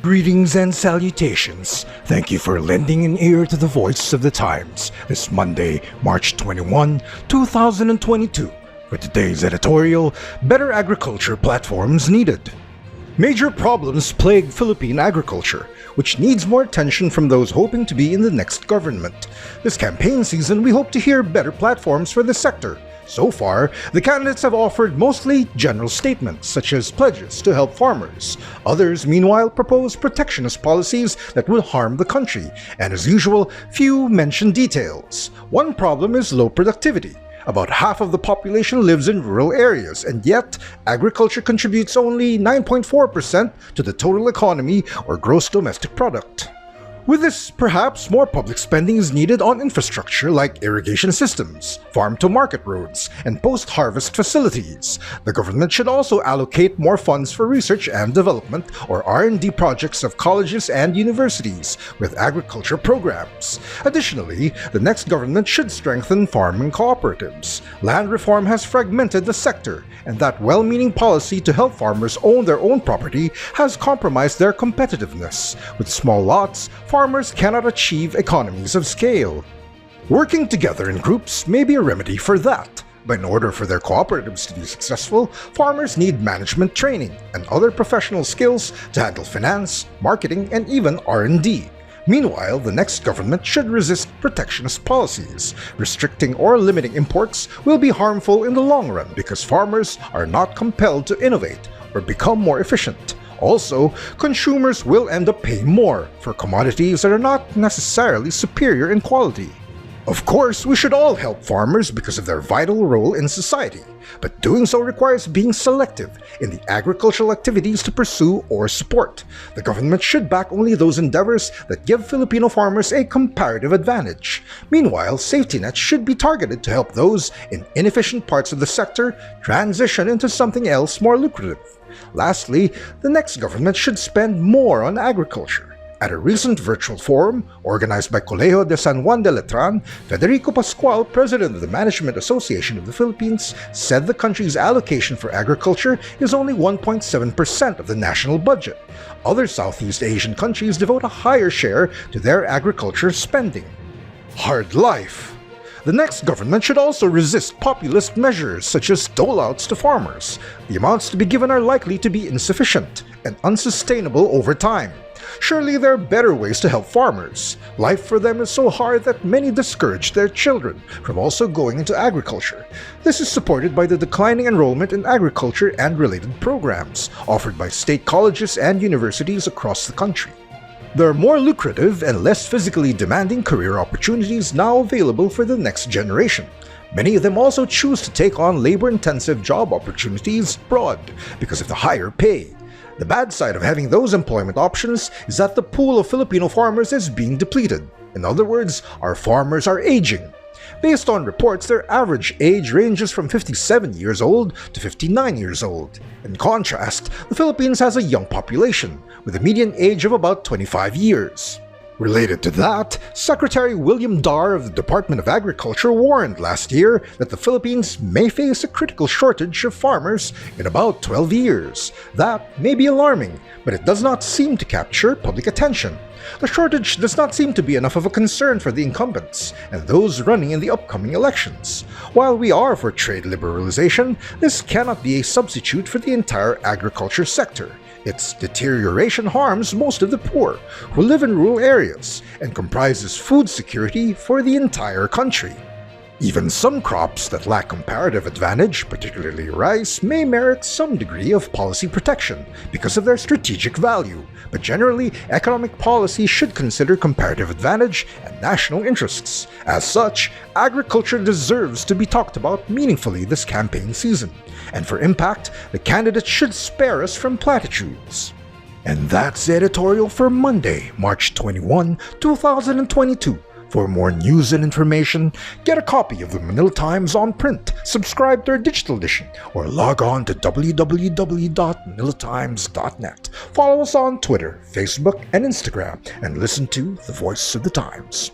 Greetings and salutations. Thank you for lending an ear to the voice of the times this Monday, March 21, 2022. For today's editorial, better agriculture platforms needed. Major problems plague Philippine agriculture, which needs more attention from those hoping to be in the next government. This campaign season, we hope to hear better platforms for the sector. So far, the candidates have offered mostly general statements, such as pledges to help farmers. Others, meanwhile, propose protectionist policies that will harm the country, and as usual, few mention details. One problem is low productivity. About half of the population lives in rural areas, and yet, agriculture contributes only 9.4% to the total economy or gross domestic product. With this, perhaps more public spending is needed on infrastructure like irrigation systems, farm-to-market roads, and post-harvest facilities. The government should also allocate more funds for research and development or R&D projects of colleges and universities with agriculture programs. Additionally, the next government should strengthen farming cooperatives. Land reform has fragmented the sector, and that well-meaning policy to help farmers own their own property has compromised their competitiveness. With small lots, farmers cannot achieve economies of scale. Working together in groups may be a remedy for that, but in order for their cooperatives to be successful, farmers need management training and other professional skills to handle finance, marketing, and even R&D. Meanwhile, the next government should resist protectionist policies. Restricting or limiting imports will be harmful in the long run because farmers are not compelled to innovate or become more efficient. Also, consumers will end up paying more for commodities that are not necessarily superior in quality. Of course, we should all help farmers because of their vital role in society, but doing so requires being selective in the agricultural activities to pursue or support. The government should back only those endeavors that give Filipino farmers a comparative advantage. Meanwhile, safety nets should be targeted to help those in inefficient parts of the sector transition into something else more lucrative. Lastly, the next government should spend more on agriculture. At a recent virtual forum organized by Colegio de San Juan de Letran, Federico Pascual, president of the Management Association of the Philippines, said the country's allocation for agriculture is only 1.7% of the national budget. Other Southeast Asian countries devote a higher share to their agriculture spending. Hard life. The next government should also resist populist measures such as dole-outs to farmers. The amounts to be given are likely to be insufficient and unsustainable over time. Surely there are better ways to help farmers. Life for them is so hard that many discourage their children from also going into agriculture. This is supported by the declining enrollment in agriculture and related programs offered by state colleges and universities across the country. There are more lucrative and less physically demanding career opportunities now available for the next generation. Many of them also choose to take on labor-intensive job opportunities abroad because of the higher pay. The bad side of having those employment options is that the pool of Filipino farmers is being depleted. In other words, our farmers are aging. Based on reports, their average age ranges from 57 years old to 59 years old. In contrast, the Philippines has a young population, with a median age of about 25 years. Related to that, Secretary William Dar of the Department of Agriculture warned last year that the Philippines may face a critical shortage of farmers in about 12 years. That may be alarming, but it does not seem to capture public attention. The shortage does not seem to be enough of a concern for the incumbents and those running in the upcoming elections. While we are for trade liberalization, this cannot be a substitute for the entire agriculture sector. Its deterioration harms most of the poor who live in rural areas and comprises food security for the entire country. Even some crops that lack comparative advantage, particularly rice, may merit some degree of policy protection because of their strategic value, but generally, economic policy should consider comparative advantage and national interests. As such, agriculture deserves to be talked about meaningfully this campaign season, and for impact, the candidates should spare us from platitudes. And that's the editorial for Monday, March 21, 2022. For more news and information, get a copy of the Manila Times on print, subscribe to our digital edition, or log on to www.manilatimes.net. Follow us on Twitter, Facebook, and Instagram, and listen to The Voice of the Times.